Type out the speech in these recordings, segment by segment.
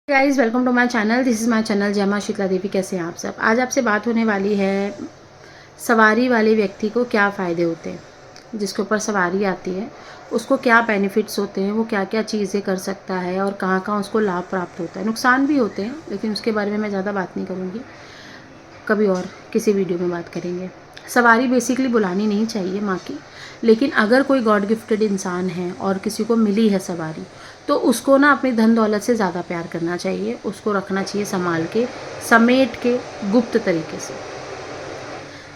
Guys welcome to my channel. This is my channel जय मां शीतला देवी। कैसे हैं आप सब? आज आपसे बात होने वाली है सवारी वाले व्यक्ति को क्या फ़ायदे होते हैं, जिसके ऊपर सवारी आती है उसको क्या बेनिफिट्स होते हैं, वो क्या क्या चीज़ें कर सकता है और कहाँ कहाँ उसको लाभ प्राप्त होता है। नुकसान भी होते हैं लेकिन उसके बारे में मैं ज़्यादा बात नहीं करूँगी, कभी और किसी वीडियो में बात करेंगे। सवारी बेसिकली बुलानी नहीं चाहिए माँ की, लेकिन अगर कोई गॉड गिफ्टेड इंसान है और किसी को मिली है सवारी तो उसको ना अपनी धन दौलत से ज़्यादा प्यार करना चाहिए, उसको रखना चाहिए संभाल के, समेट के, गुप्त तरीके से।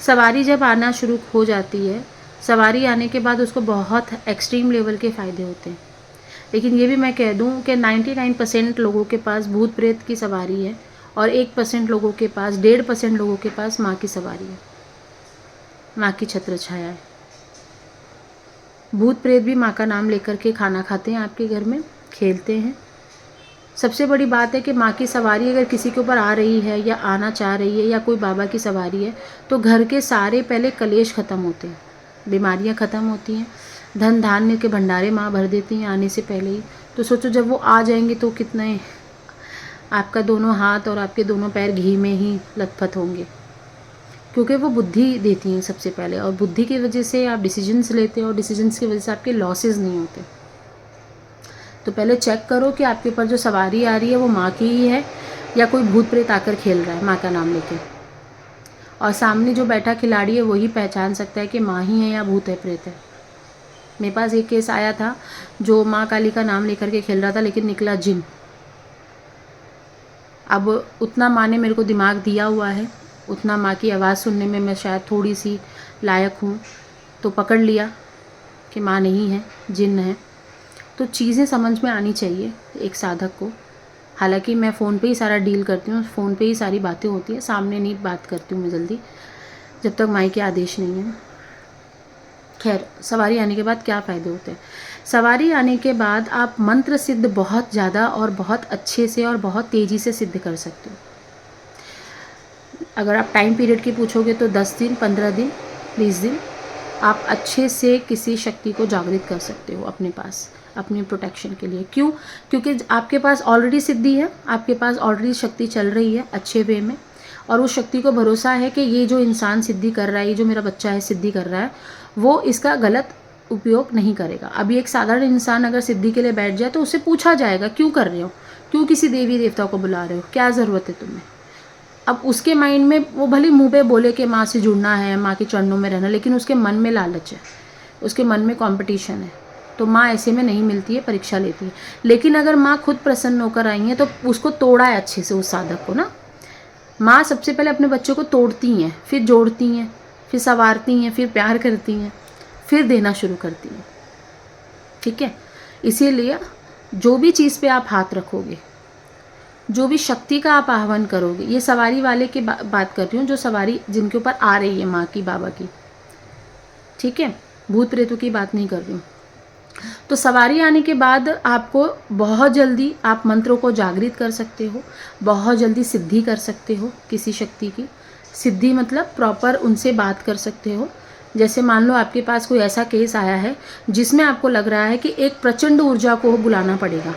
सवारी जब आना शुरू हो जाती है, सवारी आने के बाद उसको बहुत एक्सट्रीम लेवल के फ़ायदे होते हैं। लेकिन ये भी मैं कह दूं कि 99% लोगों के पास भूत प्रेत की सवारी है और 1% लोगों के पास, 1.5% लोगों के पास माँ की सवारी है, माँ की छत्र छाया है। भूत प्रेत भी माँ का नाम लेकर के खाना खाते हैं, आपके घर में खेलते हैं। सबसे बड़ी बात है कि माँ की सवारी अगर किसी के ऊपर आ रही है या आना चाह रही है या कोई बाबा की सवारी है तो घर के सारे पहले कलेश ख़त्म होते हैं, बीमारियाँ ख़त्म होती हैं, धन धान्य के भंडारे माँ भर देती हैं आने से पहले ही। तो सोचो जब वो आ जाएंगे तो कितने आपका दोनों हाथ और आपके दोनों पैर घी में ही लथपथ होंगे, क्योंकि वो बुद्धि देती हैं सबसे पहले, और बुद्धि की वजह से आप डिसीजंस लेते हो और डिसीजंस की वजह से आपके लॉसेस नहीं होते। तो पहले चेक करो कि आपके ऊपर जो सवारी आ रही है वो माँ की ही है या कोई भूत प्रेत आकर खेल रहा है माँ का नाम लेके। और सामने जो बैठा खिलाड़ी है वही पहचान सकता है कि माँ ही है या भूत है, प्रेत है। मेरे पास एक केस आया था जो माँ काली का नाम लेकर के खेल रहा था लेकिन निकला जिन। अब उतना माँ ने मेरे को दिमाग दिया हुआ है, उतना माँ की आवाज़ सुनने में मैं शायद थोड़ी सी लायक हूँ, तो पकड़ लिया कि माँ नहीं है, जिन है। तो चीज़ें समझ में आनी चाहिए एक साधक को। हालांकि मैं फ़ोन पे ही सारा डील करती हूँ, फ़ोन पे ही सारी बातें होती हैं, सामने नहीं बात करती हूँ मैं जल्दी, जब तक माई के आदेश नहीं है। खैर, सवारी आने के बाद क्या फ़ायदे होते हैं? सवारी आने के बाद आप मंत्र सिद्ध बहुत ज़्यादा और बहुत अच्छे से और बहुत तेज़ी से सिद्ध कर सकते हो। अगर आप टाइम पीरियड की पूछोगे तो 10 दिन, 15 दिन, 20 दिन आप अच्छे से किसी शक्ति को जागृत कर सकते हो अपने पास, अपनी प्रोटेक्शन के लिए। क्यों? क्योंकि आपके पास ऑलरेडी सिद्धि है, आपके पास ऑलरेडी शक्ति चल रही है अच्छे वे में, और उस शक्ति को भरोसा है कि ये जो इंसान सिद्धि कर रहा है, ये जो मेरा बच्चा है सिद्धि कर रहा है, वो इसका गलत उपयोग नहीं करेगा। अभी एक साधारण इंसान अगर सिद्धि के लिए बैठ जाए तो उससे पूछा जाएगा क्यों कर रहे हो, क्यों किसी देवी देवता को बुला रहे हो, क्या ज़रूरत है तुम्हें। अब उसके माइंड में वो भले मुंह पे बोले कि माँ से जुड़ना है, माँ के चरणों में रहना, लेकिन उसके मन में लालच है, उसके मन में कंपटीशन है। तो माँ ऐसे में नहीं मिलती है, परीक्षा लेती है। लेकिन अगर माँ खुद प्रसन्न होकर आई है तो उसको तोड़ा है अच्छे से उस साधक को ना। माँ सबसे पहले अपने बच्चों को तोड़ती हैं, फिर जोड़ती हैं, फिर संवारती हैं, फिर प्यार करती हैं, फिर देना शुरू करती हैं। ठीक है, इसीलिए जो भी चीज़ पे आप हाथ रखोगे, जो भी शक्ति का आप आह्वान करोगे, ये सवारी वाले की बात कर रही हूँ, जो सवारी जिनके ऊपर आ रही है माँ की, बाबा की, ठीक है, भूत प्रेतों की बात नहीं कर रही हूँ। तो सवारी आने के बाद आपको बहुत जल्दी आप मंत्रों को जागृत कर सकते हो, बहुत जल्दी सिद्धि कर सकते हो किसी शक्ति की। सिद्धि मतलब प्रॉपर उनसे बात कर सकते हो। जैसे मान लो आपके पास कोई ऐसा केस आया है जिसमें आपको लग रहा है कि एक प्रचंड ऊर्जा को बुलाना पड़ेगा,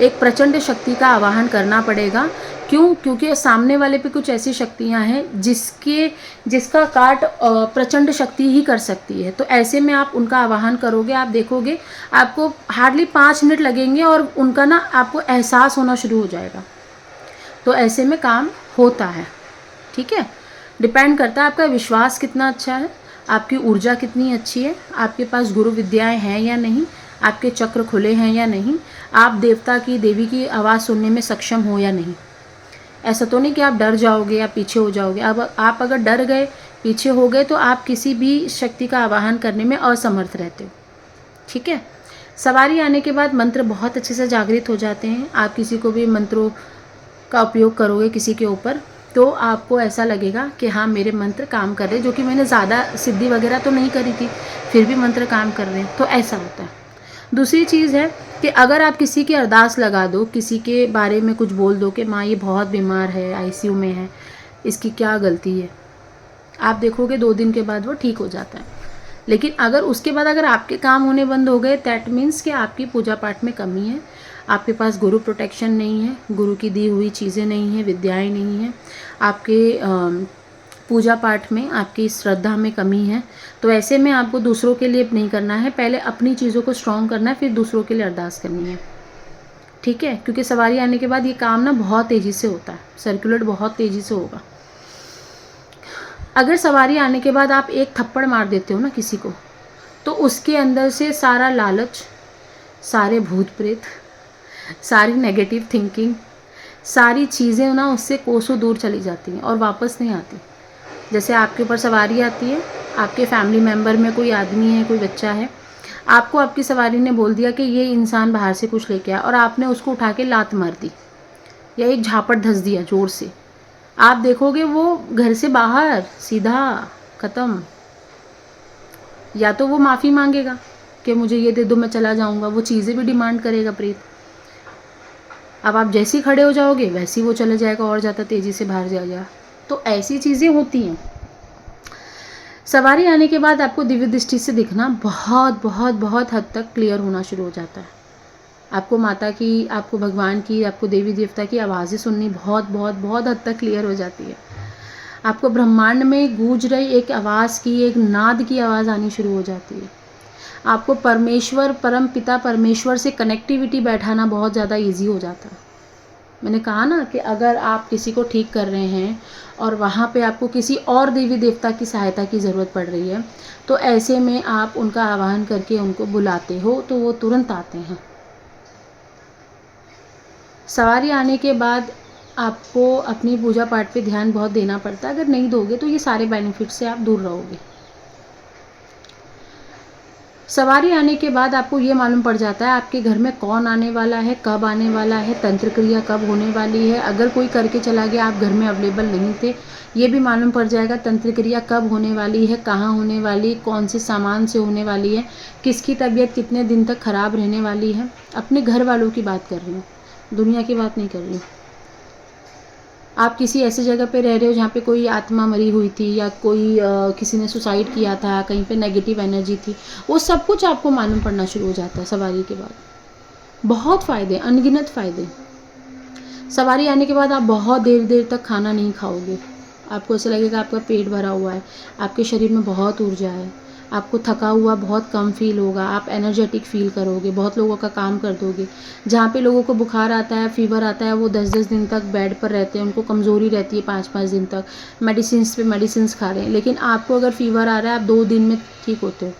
एक प्रचंड शक्ति का आवाहन करना पड़ेगा। क्यों? क्योंकि सामने वाले पे कुछ ऐसी शक्तियां हैं जिसका काट प्रचंड शक्ति ही कर सकती है। तो ऐसे में आप उनका आवाहन करोगे, आप देखोगे आपको हार्डली 5 मिनट लगेंगे और उनका ना आपको एहसास होना शुरू हो जाएगा। तो ऐसे में काम होता है। ठीक है, डिपेंड करता है आपका विश्वास कितना अच्छा है, आपकी ऊर्जा कितनी अच्छी है, आपके पास गुरु विद्याएं हैं या नहीं, आपके चक्र खुले हैं या नहीं, आप देवता की, देवी की आवाज़ सुनने में सक्षम हो या नहीं। ऐसा तो नहीं कि आप डर जाओगे या पीछे हो जाओगे। अब आप अगर डर गए, पीछे हो गए तो आप किसी भी शक्ति का आवाहन करने में असमर्थ रहते हो। ठीक है, सवारी आने के बाद मंत्र बहुत अच्छे से जागृत हो जाते हैं। आप किसी को भी मंत्रों का उपयोग करोगे किसी के ऊपर तो आपको ऐसा लगेगा कि हाँ मेरे मंत्र काम कर रहे हैं, जो कि मैंने ज़्यादा सिद्धि वगैरह तो नहीं करी थी, फिर भी मंत्र काम कर रहे हैं। तो ऐसा होता है। दूसरी चीज़ है कि अगर आप किसी की अरदास लगा दो, किसी के बारे में कुछ बोल दो कि माँ ये बहुत बीमार है, आईसीयू में है, इसकी क्या गलती है, आप देखोगे 2 दिन के बाद वो ठीक हो जाता है। लेकिन अगर उसके बाद अगर आपके काम होने बंद हो गए, दैट मीन्स कि आपकी पूजा पाठ में कमी है, आपके पास गुरु प्रोटेक्शन नहीं है, गुरु की दी हुई चीज़ें नहीं हैं, विद्याएं नहीं हैं, आपके पूजा पाठ में आपकी श्रद्धा में कमी है, तो ऐसे में आपको दूसरों के लिए नहीं करना है, पहले अपनी चीज़ों को स्ट्रॉन्ग करना है, फिर दूसरों के लिए अरदास करनी है, ठीक है। क्योंकि सवारी आने के बाद ये काम ना बहुत तेज़ी से होता है, सर्कुलेट बहुत तेज़ी से होगा। अगर सवारी आने के बाद आप एक थप्पड़ मार देते हो ना किसी को, तो उसके अंदर से सारा लालच, सारे भूत प्रेत, सारी नेगेटिव थिंकिंग, सारी चीज़ें ना उससे कोसों दूर चली जाती हैं और वापस नहीं आती। जैसे आपके ऊपर सवारी आती है, आपके फैमिली मेम्बर में कोई आदमी है, कोई बच्चा है, आपको आपकी सवारी ने बोल दिया कि ये इंसान बाहर से कुछ लेके आया, और आपने उसको उठा के लात मार दी या एक झापट धस दिया ज़ोर से, आप देखोगे वो घर से बाहर सीधा ख़त्म। या तो वो माफ़ी मांगेगा कि मुझे ये दे दो मैं चला जाऊंगा, वो चीज़ें भी डिमांड करेगा प्रेत। अब आप जैसे ही खड़े हो जाओगे वैसे ही वो चले जाएगा और ज़्यादा तेज़ी से बाहर जाएगा। तो ऐसी चीज़ें होती हैं। सवारी आने के बाद आपको दिव्य दृष्टि से दिखना बहुत बहुत बहुत हद तक क्लियर होना शुरू हो जाता है। आपको माता की, आपको भगवान की, आपको देवी देवता की आवाज़ें सुननी बहुत बहुत बहुत हद तक क्लियर हो जाती है। आपको ब्रह्मांड में गूंज रही एक आवाज़ की, एक नाद की आवाज़ आनी शुरू हो जाती है। आपको परमेश्वर, परम पिता परमेश्वर से कनेक्टिविटी बैठाना बहुत ज़्यादा ईजी हो जाता है। मैंने कहा ना कि अगर आप किसी को ठीक कर रहे हैं और वहाँ पे आपको किसी और देवी देवता की सहायता की ज़रूरत पड़ रही है, तो ऐसे में आप उनका आवाहन करके उनको बुलाते हो तो वो तुरंत आते हैं। सवारी आने के बाद आपको अपनी पूजा पाठ पे ध्यान बहुत देना पड़ता है। अगर नहीं दोगे तो ये सारे बेनिफिट से आप दूर रहोगे। सवारी आने के बाद आपको ये मालूम पड़ जाता है आपके घर में कौन आने वाला है, कब आने वाला है, तंत्र क्रिया कब होने वाली है। अगर कोई करके चला गया, आप घर में अवेलेबल नहीं थे, ये भी मालूम पड़ जाएगा तंत्र क्रिया कब होने वाली है, कहाँ होने वाली, कौन से सामान से होने वाली है, किसकी तबीयत कितने दिन तक ख़राब रहने वाली है। अपने घर वालों की बात कर रही हूँ, दुनिया की बात नहीं कर रही हूँ। आप किसी ऐसी जगह पे रह रहे हो जहाँ पे कोई आत्मा मरी हुई थी या कोई किसी ने सुसाइड किया था, कहीं पे नेगेटिव एनर्जी थी, वो सब कुछ आपको मालूम पड़ना शुरू हो जाता है सवारी के बाद। बहुत फ़ायदे, अनगिनत फ़ायदे। सवारी आने के बाद आप बहुत देर देर तक खाना नहीं खाओगे। आपको ऐसा लगेगा आपका पेट भरा हुआ है, आपके शरीर में बहुत ऊर्जा है, आपको थका हुआ बहुत कम फील होगा, आप एनर्जेटिक फील करोगे, बहुत लोगों का काम कर दोगे। जहाँ पे लोगों को बुखार आता है, फीवर आता है, वो 10-10 दिन तक बेड पर रहते हैं, उनको कमज़ोरी रहती है 5-5 दिन तक, मेडिसिन पे मेडिसिन खा रहे हैं। लेकिन आपको अगर फीवर आ रहा है, आप 2 दिन में ठीक होते हो।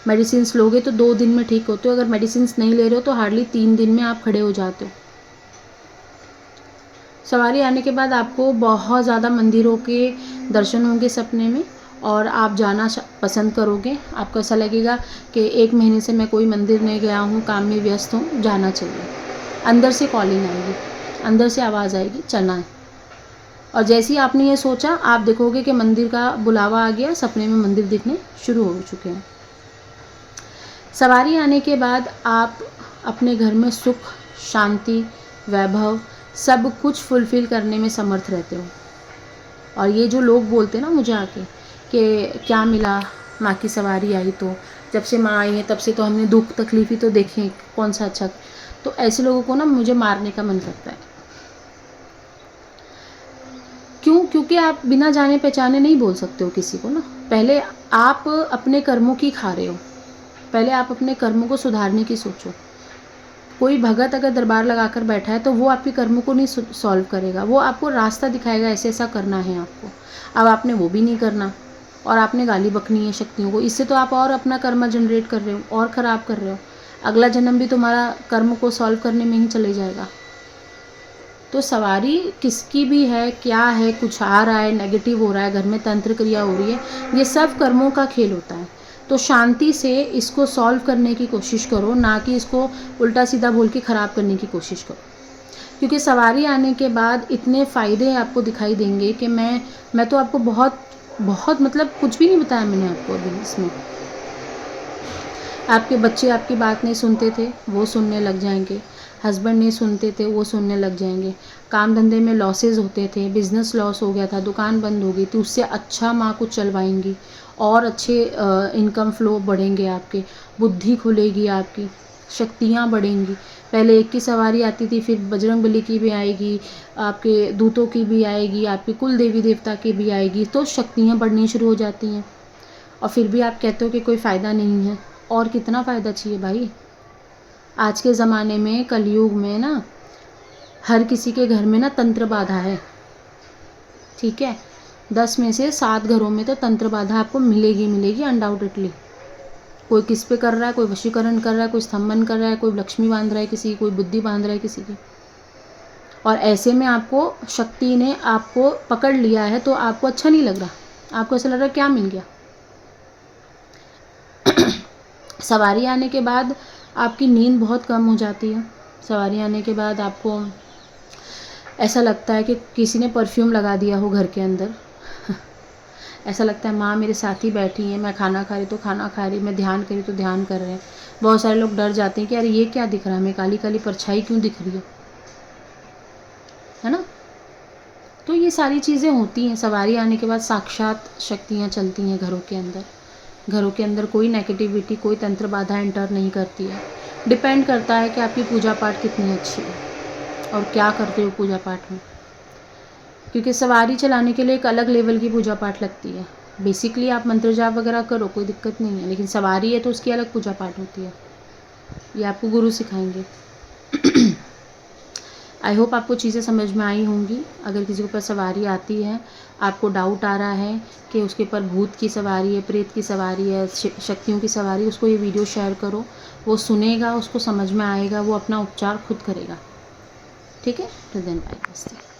मेडिसिन लोगे तो 2 दिन में ठीक होते हो। अगर मेडिसिन नहीं ले रहे हो तो हार्डली 3 दिन में आप खड़े हो जाते हो। सवारी आने के बाद आपको बहुत ज़्यादा मंदिरों के दर्शन होंगे सपने में और आप जाना पसंद करोगे। आपको ऐसा लगेगा कि 1 महीने से मैं कोई मंदिर नहीं गया हूँ, काम में व्यस्त हूँ, जाना चाहिए। अंदर से कॉलिंग आएगी, अंदर से आवाज़ आएगी, चलना है। और जैसे ही आपने ये सोचा, आप देखोगे कि मंदिर का बुलावा आ गया, सपने में मंदिर दिखने शुरू हो चुके हैं। सवारी आने के बाद आप अपने घर में सुख, शांति, वैभव सब कुछ फुलफ़िल करने में समर्थ रहते हो। और ये जो लोग बोलते हैं ना मुझे आके कि क्या मिला माँ की सवारी आई तो, जब से माँ आई है तब से तो हमने दुख तकलीफ़ ही तो देखे, कौन सा अच्छा। तो ऐसे लोगों को ना मुझे मारने का मन करता है। क्यों? क्योंकि आप बिना जाने पहचाने नहीं बोल सकते हो किसी को ना। पहले आप अपने कर्मों की खा रहे हो, पहले आप अपने कर्मों को सुधारने की सोचो। कोई भगत अगर दरबार लगाकर बैठा है तो वो आपके कर्मों को नहीं सॉल्व करेगा, वो आपको रास्ता दिखाएगा, ऐसे ऐसा करना है आपको। अब आपने वो भी नहीं करना और आपने गाली बकनी है शक्तियों को, इससे तो आप और अपना कर्म जनरेट कर रहे हो और ख़राब कर रहे हो। अगला जन्म भी तुम्हारा कर्म को सॉल्व करने में ही चले जाएगा। तो सवारी किसकी भी है, क्या है, कुछ आ रहा है, नेगेटिव हो रहा है, घर में तंत्र क्रिया हो रही है, ये सब कर्मों का खेल होता है। तो शांति से इसको सॉल्व करने की कोशिश करो, ना कि इसको उल्टा सीधा बोल के ख़राब करने की कोशिश करो। क्योंकि सवारी आने के बाद इतने फ़ायदे आपको दिखाई देंगे कि मैं तो आपको बहुत बहुत मतलब कुछ भी नहीं बताया मैंने आपको अभी इसमें। आपके बच्चे आपकी बात नहीं सुनते थे, वो सुनने लग जाएंगे। हस्बैंड नहीं सुनते थे, वो सुनने लग जाएंगे। काम धंधे में लॉसेस होते थे, बिज़नेस लॉस हो गया था, दुकान बंद हो गई थी, उससे अच्छा माँ कुछ चलवाएंगी और अच्छे इनकम फ्लो बढ़ेंगे आपके, बुद्धि खुलेगी आपकी, शक्तियाँ बढ़ेंगी। पहले एक की सवारी आती थी, फिर बजरंगबली की भी आएगी, आपके दूतों की भी आएगी, आपके कुल देवी देवता की भी आएगी, तो शक्तियाँ बढ़नी शुरू हो जाती हैं। और फिर भी आप कहते हो कि कोई फ़ायदा नहीं है। और कितना फ़ायदा चाहिए भाई। आज के ज़माने में, कलयुग में ना, हर किसी के घर में ना तंत्र बाधा है, ठीक है। 10 में से 7 घरों में तो तंत्र बाधा आपको मिलेगी मिलेगी अनडाउटेडली। कोई किस पे कर रहा है, कोई वशीकरण कर रहा है, कोई स्तंभन कर रहा है, कोई लक्ष्मी बांध रहा है किसी की, कोई बुद्धि बांध रहा है किसी की। और ऐसे में आपको शक्ति ने आपको पकड़ लिया है तो आपको अच्छा नहीं लग रहा, आपको ऐसा लग रहा है क्या मिल गया। सवारी आने के बाद आपकी नींद बहुत कम हो जाती है। सवारी आने के बाद आपको ऐसा लगता है कि किसी ने परफ्यूम लगा दिया हो घर के अंदर। ऐसा लगता है माँ मेरे साथ ही बैठी हैं, मैं खाना खा रही तो खाना खा रही, मैं ध्यान कर रही तो ध्यान कर रहे हैं। बहुत सारे लोग डर जाते हैं कि अरे ये क्या दिख रहा है, हमें काली काली परछाई क्यों दिख रही है ना। तो ये सारी चीज़ें होती हैं। सवारी आने के बाद साक्षात शक्तियाँ चलती हैं घरों के अंदर। घरों के अंदर कोई नेगेटिविटी, कोई तंत्र बाधा एंटर नहीं करती है। डिपेंड करता है कि आपकी पूजा पाठ कितनी अच्छी है और क्या करते हो पूजा पाठ में। क्योंकि सवारी चलाने के लिए एक अलग लेवल की पूजा पाठ लगती है। बेसिकली आप मंत्र जाप वगैरह करो, कोई दिक्कत नहीं है, लेकिन सवारी है तो उसकी अलग पूजा पाठ होती है। ये आपको गुरु सिखाएंगे। आई होप आपको चीज़ें समझ में आई होंगी। अगर किसी के ऊपर सवारी आती है, आपको डाउट आ रहा है कि उसके ऊपर भूत की सवारी है, प्रेत की सवारी है, शक्तियों की सवारी, उसको ये वीडियो शेयर करो। वो सुनेगा, उसको समझ में आएगा, वो अपना उपचार खुद करेगा। ठीक है, तो देन बाय।